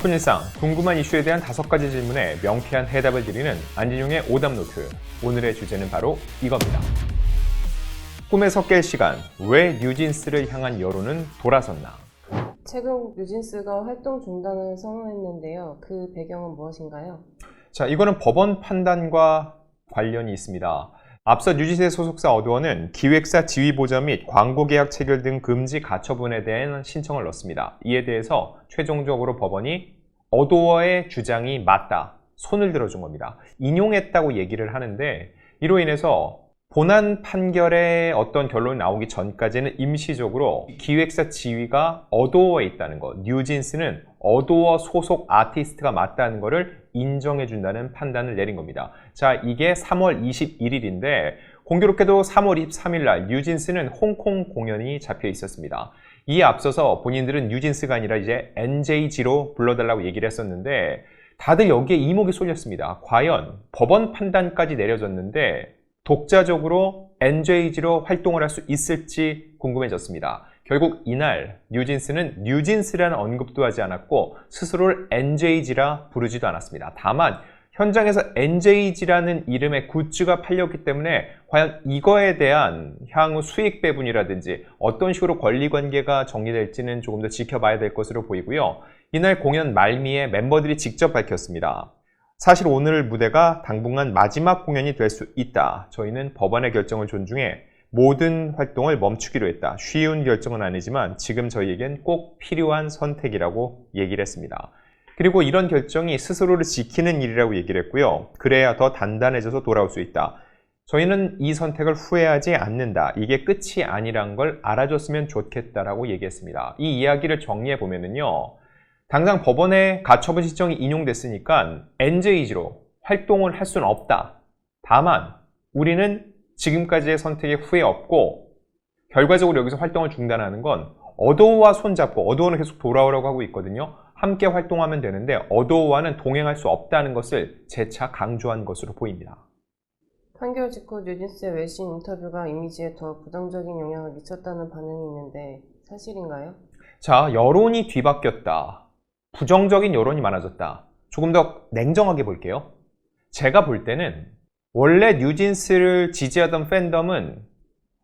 바쁜 일상, 궁금한 이슈에 대한 5가지 질문에 명쾌한 해답을 드리는 안진용의 오답노트. 오늘의 주제는 바로 이겁니다. 꿈에서 깰 시간, 왜 뉴진스를 향한 여론은 돌아섰나? 최근 뉴진스가 활동 중단을 선언했는데요. 그 배경은 무엇인가요? 자, 이거는 법원 판단과 관련이 있습니다. 앞서 뉴진스의 소속사 어두어는 기획사 지위보좌 및 광고계약 체결 등 금지 가처분에 대한 신청을 넣었습니다. 이에 대해서 최종적으로 법원이 어두어의 주장이 맞다, 손을 들어준 겁니다. 인용했다고 얘기를 하는데, 이로 인해서 본안 판결의 어떤 결론이 나오기 전까지는 임시적으로 기획사 지위가 어도어에 있다는 것, 뉴진스는 어도어 소속 아티스트가 맞다는 것을 인정해준다는 판단을 내린 겁니다. 자, 이게 3월 21일인데 공교롭게도 3월 23일 날 뉴진스는 홍콩 공연이 잡혀 있었습니다. 이에 앞서서 본인들은 뉴진스가 아니라 이제 NJG로 불러달라고 얘기를 했었는데 다들 여기에 이목이 쏠렸습니다. 과연 법원 판단까지 내려졌는데 독자적으로 NJG로 활동을 할 수 있을지 궁금해졌습니다. 결국 이날 뉴진스는 뉴진스라는 언급도 하지 않았고 스스로를 NJG라 부르지도 않았습니다. 다만 현장에서 NJG라는 이름의 굿즈가 팔렸기 때문에 과연 이거에 대한 향후 수익 배분이라든지 어떤 식으로 권리관계가 정리될지는 조금 더 지켜봐야 될 것으로 보이고요. 이날 공연 말미에 멤버들이 직접 밝혔습니다. 사실 오늘 무대가 당분간 마지막 공연이 될 수 있다. 저희는 법원의 결정을 존중해 모든 활동을 멈추기로 했다. 쉬운 결정은 아니지만 지금 저희에겐 꼭 필요한 선택이라고 얘기를 했습니다. 그리고 이런 결정이 스스로를 지키는 일이라고 얘기를 했고요. 그래야 더 단단해져서 돌아올 수 있다. 저희는 이 선택을 후회하지 않는다. 이게 끝이 아니란 걸 알아줬으면 좋겠다라고 얘기했습니다. 이 이야기를 정리해 보면은요. 당장 법원의 가처분 신청이 인용됐으니까 NJG로 활동을 할 수는 없다. 다만 우리는 지금까지의 선택에 후회 없고 결과적으로 여기서 활동을 중단하는 건 어도어와 손잡고, 어도어는 계속 돌아오라고 하고 있거든요. 함께 활동하면 되는데 어도어와는 동행할 수 없다는 것을 재차 강조한 것으로 보입니다. 판결 직후 뉴진스의 외신 인터뷰가 이미지에 더 부정적인 영향을 미쳤다는 반응이 있는데 사실인가요? 자, 여론이 뒤바뀌었다. 부정적인 여론이 많아졌다. 조금 더 냉정하게 볼게요. 제가 볼 때는 원래 뉴진스를 지지하던 팬덤은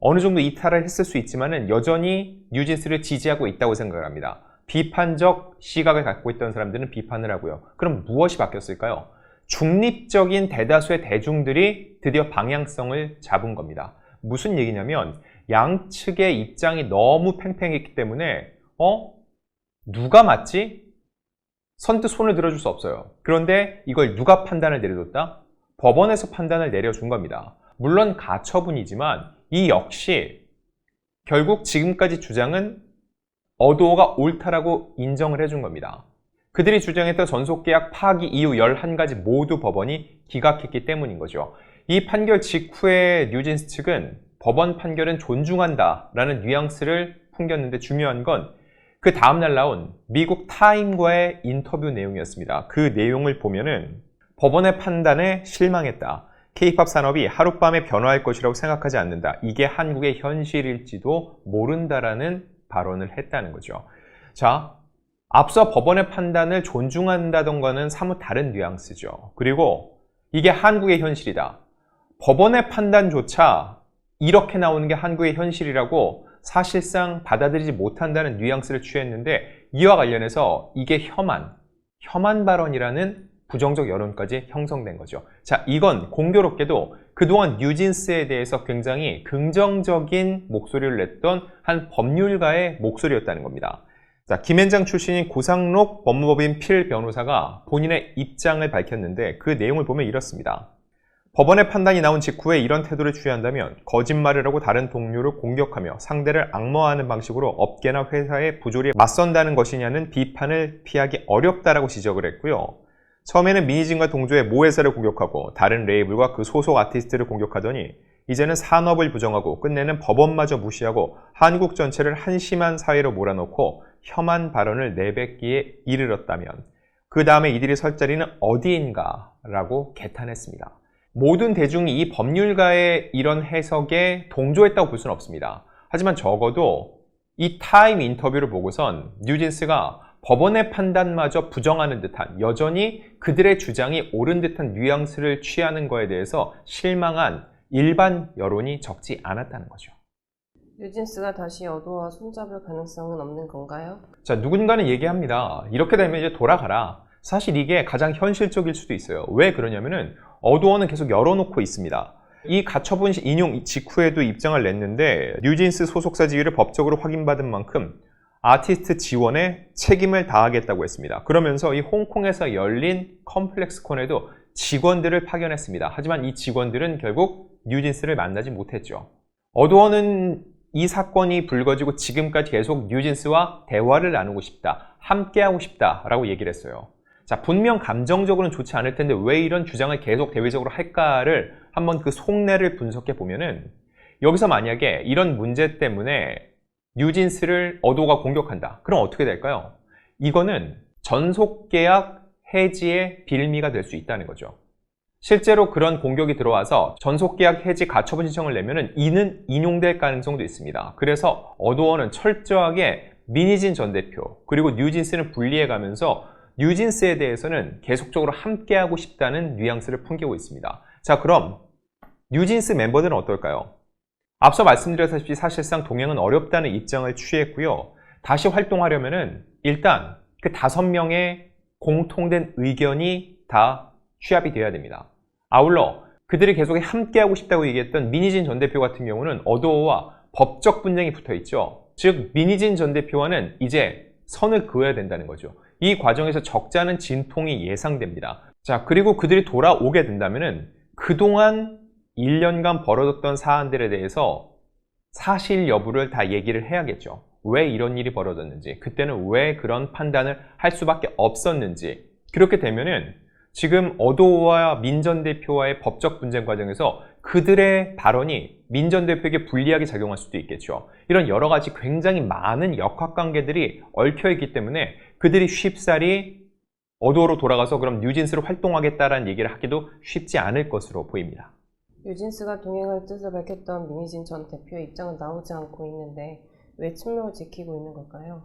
어느 정도 이탈을 했을 수 있지만은 여전히 뉴진스를 지지하고 있다고 생각을 합니다. 비판적 시각을 갖고 있던 사람들은 비판을 하고요. 그럼 무엇이 바뀌었을까요? 중립적인 대다수의 대중들이 드디어 방향성을 잡은 겁니다. 무슨 얘기냐면 양측의 입장이 너무 팽팽했기 때문에 누가 맞지? 선뜻 손을 들어줄 수 없어요. 그런데 이걸 누가 판단을 내려줬다? 법원에서 판단을 내려준 겁니다. 물론 가처분이지만 이 역시 결국 지금까지 주장은 어도어가 옳다라고 인정을 해준 겁니다. 그들이 주장했던 전속계약 파기 이후 11가지 모두 법원이 기각했기 때문인 거죠. 이 판결 직후에 뉴진스 측은 법원 판결은 존중한다라는 뉘앙스를 풍겼는데 중요한 건 그 다음날 나온 미국 타임과의 인터뷰 내용이었습니다. 그 내용을 보면은 법원의 판단에 실망했다. K-POP 산업이 하룻밤에 변화할 것이라고 생각하지 않는다. 이게 한국의 현실일지도 모른다라는 발언을 했다는 거죠. 자, 앞서 법원의 판단을 존중한다던가는 사뭇 다른 뉘앙스죠. 그리고 이게 한국의 현실이다. 법원의 판단조차 이렇게 나오는 게 한국의 현실이라고 사실상 받아들이지 못한다는 뉘앙스를 취했는데 이와 관련해서 이게 혐한 발언이라는 부정적 여론까지 형성된 거죠. 자, 이건 공교롭게도 그동안 뉴진스에 대해서 굉장히 긍정적인 목소리를 냈던 한 법률가의 목소리였다는 겁니다. 자, 김앤장 출신인 고상록 법무법인 필 변호사가 본인의 입장을 밝혔는데 그 내용을 보면 이렇습니다. 법원의 판단이 나온 직후에 이런 태도를 취한다면 거짓말을 하고 다른 동료를 공격하며 상대를 악마화하는 방식으로 업계나 회사의 부조리에 맞선다는 것이냐는 비판을 피하기 어렵다라고 지적을 했고요. 처음에는 미니진과 동조의 모 회사를 공격하고 다른 레이블과 그 소속 아티스트를 공격하더니 이제는 산업을 부정하고 끝내는 법원마저 무시하고 한국 전체를 한심한 사회로 몰아넣고 혐한 발언을 내뱉기에 이르렀다면 그 다음에 이들이 설 자리는 어디인가 라고 개탄했습니다. 모든 대중이 이 법률가의 이런 해석에 동조했다고 볼 수는 없습니다. 하지만 적어도 이 타임 인터뷰를 보고선 뉴진스가 법원의 판단마저 부정하는 듯한, 여전히 그들의 주장이 옳은 듯한 뉘앙스를 취하는 거에 대해서 실망한 일반 여론이 적지 않았다는 거죠. 뉴진스가 다시 어도어와 손잡을 가능성은 없는 건가요? 자, 누군가는 얘기합니다. 이렇게 되면 이제 돌아가라. 사실 이게 가장 현실적일 수도 있어요. 왜 그러냐면은 어도어는 계속 열어놓고 있습니다. 이 가처분 인용 직후에도 입장을 냈는데 뉴진스 소속사 지위를 법적으로 확인받은 만큼 아티스트 지원에 책임을 다하겠다고 했습니다. 그러면서 이 홍콩에서 열린 컴플렉스콘에도 직원들을 파견했습니다. 하지만 이 직원들은 결국 뉴진스를 만나지 못했죠. 어도어는 이 사건이 불거지고 지금까지 계속 뉴진스와 대화를 나누고 싶다, 함께하고 싶다라고 얘기를 했어요. 자, 분명 감정적으로는 좋지 않을 텐데 왜 이런 주장을 계속 대외적으로 할까를 한번 그 속내를 분석해 보면은, 여기서 만약에 이런 문제 때문에 뉴진스를 어도어가 공격한다. 그럼 어떻게 될까요? 이거는 전속계약 해지의 빌미가 될 수 있다는 거죠. 실제로 그런 공격이 들어와서 전속계약 해지 가처분 신청을 내면은 이는 인용될 가능성도 있습니다. 그래서 어도어는 철저하게 민희진 전 대표 그리고 뉴진스는 분리해가면서 뉴진스에 대해서는 계속적으로 함께하고 싶다는 뉘앙스를 풍기고 있습니다. 자, 그럼 뉴진스 멤버들은 어떨까요? 앞서 말씀드렸다시피 사실상 동행은 어렵다는 입장을 취했고요. 다시 활동하려면은 일단 그 5명의 공통된 의견이 다 취합이 되어야 됩니다. 아울러 그들이 계속 함께하고 싶다고 얘기했던 민희진 전 대표 같은 경우는 어도어와 법적 분쟁이 붙어있죠. 즉 민희진 전 대표와는 이제 선을 그어야 된다는 거죠. 이 과정에서 적잖은 진통이 예상됩니다. 자, 그리고 그들이 돌아오게 된다면은 그동안 1년간 벌어졌던 사안들에 대해서 사실 여부를 다 얘기를 해야겠죠. 왜 이런 일이 벌어졌는지, 그때는 왜 그런 판단을 할 수밖에 없었는지. 그렇게 되면은 지금 어도어와 민 전 대표와의 법적 분쟁 과정에서 그들의 발언이 민 전 대표에게 불리하게 작용할 수도 있겠죠. 이런 여러 가지 굉장히 많은 역학관계들이 얽혀있기 때문에 그들이 쉽사리 어도어로 돌아가서 그럼 뉴진스로 활동하겠다라는 얘기를 하기도 쉽지 않을 것으로 보입니다. 뉴진스가 동행할 뜻을 밝혔던 민희진 전 대표의 입장은 나오지 않고 있는데 왜 침묵을 지키고 있는 걸까요?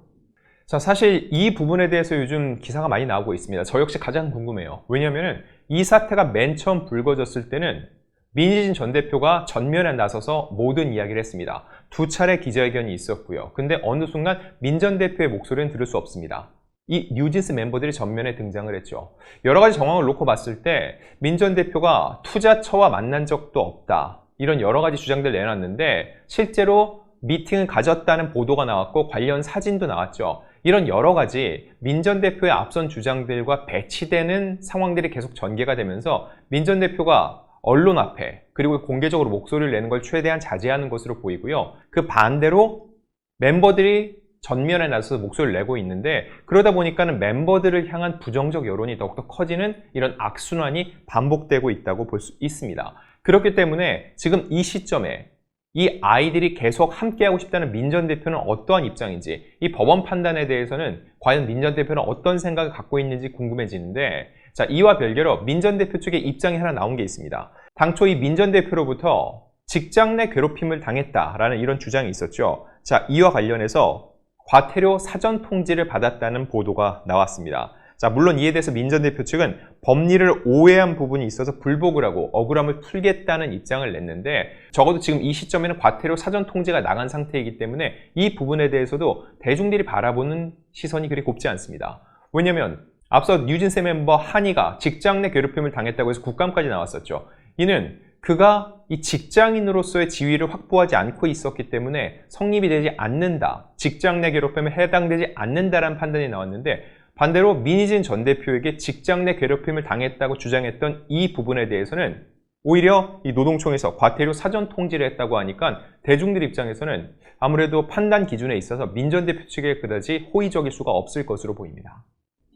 자, 사실 이 부분에 대해서 요즘 기사가 많이 나오고 있습니다. 저 역시 가장 궁금해요. 왜냐하면 이 사태가 맨 처음 불거졌을 때는 민희진 전 대표가 전면에 나서서 모든 이야기를 했습니다. 2차례 기자회견이 있었고요. 근데 어느 순간 민 전 대표의 목소리는 들을 수 없습니다. 이 뉴진스 멤버들이 전면에 등장을 했죠. 여러 가지 정황을 놓고 봤을 때 민 전 대표가 투자처와 만난 적도 없다, 이런 여러 가지 주장들 내놨는데 실제로 미팅을 가졌다는 보도가 나왔고 관련 사진도 나왔죠. 이런 여러 가지 민 전 대표의 앞선 주장들과 배치되는 상황들이 계속 전개가 되면서 민 전 대표가 언론 앞에 그리고 공개적으로 목소리를 내는 걸 최대한 자제하는 것으로 보이고요. 그 반대로 멤버들이 전면에 나서서 목소리를 내고 있는데, 그러다 보니까는 멤버들을 향한 부정적 여론이 더욱더 커지는 이런 악순환이 반복되고 있다고 볼 수 있습니다. 그렇기 때문에 지금 이 시점에 이 아이들이 계속 함께하고 싶다는 민 전 대표는 어떠한 입장인지, 이 법원 판단에 대해서는 과연 민 전 대표는 어떤 생각을 갖고 있는지 궁금해지는데, 자, 이와 별개로 민 전 대표 쪽의 입장이 하나 나온 게 있습니다. 당초 이 민 전 대표로부터 직장 내 괴롭힘을 당했다라는 이런 주장이 있었죠. 자, 이와 관련해서 과태료 사전 통지를 받았다는 보도가 나왔습니다. 자, 물론 이에 대해서 민 전 대표 측은 법리를 오해한 부분이 있어서 불복을 하고 억울함을 풀겠다는 입장을 냈는데, 적어도 지금 이 시점에는 과태료 사전 통지가 나간 상태이기 때문에 이 부분에 대해서도 대중들이 바라보는 시선이 그리 곱지 않습니다. 왜냐면 앞서 뉴진스 멤버 한이가 직장 내 괴롭힘을 당했다고 해서 국감까지 나왔었죠. 이는 그가 이 직장인으로서의 지위를 확보하지 않고 있었기 때문에 성립이 되지 않는다, 직장 내 괴롭힘에 해당되지 않는다라는 판단이 나왔는데, 반대로 민희진 전 대표에게 직장 내 괴롭힘을 당했다고 주장했던 이 부분에 대해서는 오히려 이 노동청에서 과태료 사전 통지를 했다고 하니까 대중들 입장에서는 아무래도 판단 기준에 있어서 민 전 대표 측에 그다지 호의적일 수가 없을 것으로 보입니다.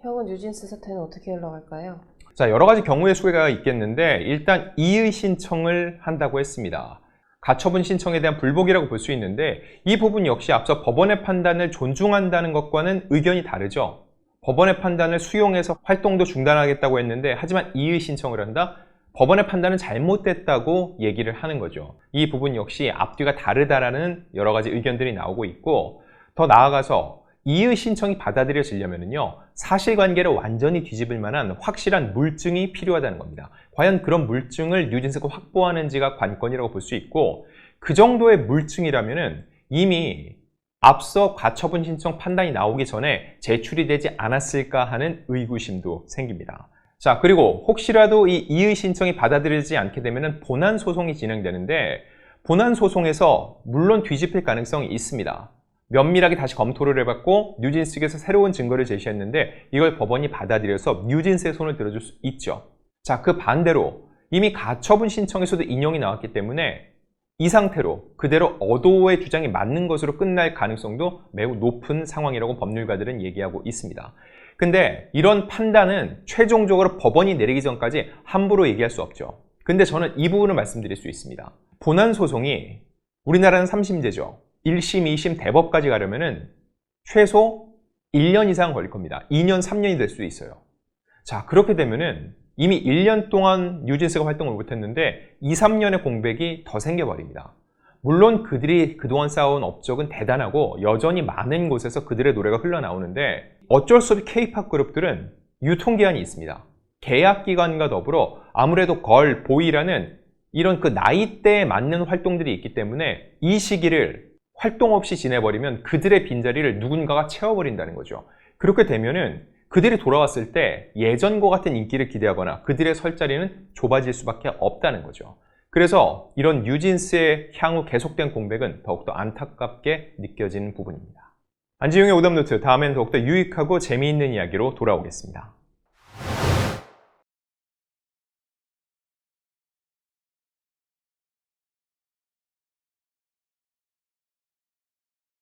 향후 뉴진스 사태는 어떻게 흘러갈까요? 자, 여러 가지 경우의 수가 있겠는데, 일단 이의 신청을 한다고 했습니다. 가처분 신청에 대한 불복이라고 볼 수 있는데, 이 부분 역시 앞서 법원의 판단을 존중한다는 것과는 의견이 다르죠. 법원의 판단을 수용해서 활동도 중단하겠다고 했는데, 하지만 이의 신청을 한다? 법원의 판단은 잘못됐다고 얘기를 하는 거죠. 이 부분 역시 앞뒤가 다르다라는 여러 가지 의견들이 나오고 있고, 더 나아가서 이의 신청이 받아들여지려면요, 사실관계를 완전히 뒤집을 만한 확실한 물증이 필요하다는 겁니다. 과연 그런 물증을 뉴진스가 확보하는지가 관건이라고 볼 수 있고, 그 정도의 물증이라면은 이미 앞서 가처분 신청 판단이 나오기 전에 제출이 되지 않았을까 하는 의구심도 생깁니다. 자, 그리고 혹시라도 이 이의 신청이 받아들여지지 않게 되면은 본안 소송이 진행되는데, 본안 소송에서 물론 뒤집힐 가능성이 있습니다. 면밀하게 다시 검토를 해봤고 뉴진스에서 새로운 증거를 제시했는데 이걸 법원이 받아들여서 뉴진스의 손을 들어줄 수 있죠. 자, 그 반대로 이미 가처분 신청에서도 인용이 나왔기 때문에 이 상태로 그대로 어도의 주장이 맞는 것으로 끝날 가능성도 매우 높은 상황이라고 법률가들은 얘기하고 있습니다. 근데 이런 판단은 최종적으로 법원이 내리기 전까지 함부로 얘기할 수 없죠. 근데 저는 이 부분을 말씀드릴 수 있습니다. 본안 소송이 우리나라는 3심제죠. 1심, 2심, 대법까지 가려면은 최소 1년 이상 걸릴 겁니다. 2년, 3년이 될 수도 있어요. 자, 그렇게 되면은 이미 1년 동안 뉴진스가 활동을 못했는데 2, 3년의 공백이 더 생겨버립니다. 물론 그들이 그동안 쌓아온 업적은 대단하고 여전히 많은 곳에서 그들의 노래가 흘러나오는데 어쩔 수 없이 K-팝 그룹들은 유통기한이 있습니다. 계약기간과 더불어 아무래도 걸, 보이라는 이런 그 나이대에 맞는 활동들이 있기 때문에 이 시기를 활동 없이 지내버리면 그들의 빈자리를 누군가가 채워버린다는 거죠. 그렇게 되면은 그들이 돌아왔을 때 예전과 같은 인기를 기대하거나 그들의 설 자리는 좁아질 수밖에 없다는 거죠. 그래서 이런 뉴진스의 향후 계속된 공백은 더욱더 안타깝게 느껴지는 부분입니다. 안지용의 오답노트, 다음엔 더욱더 유익하고 재미있는 이야기로 돌아오겠습니다.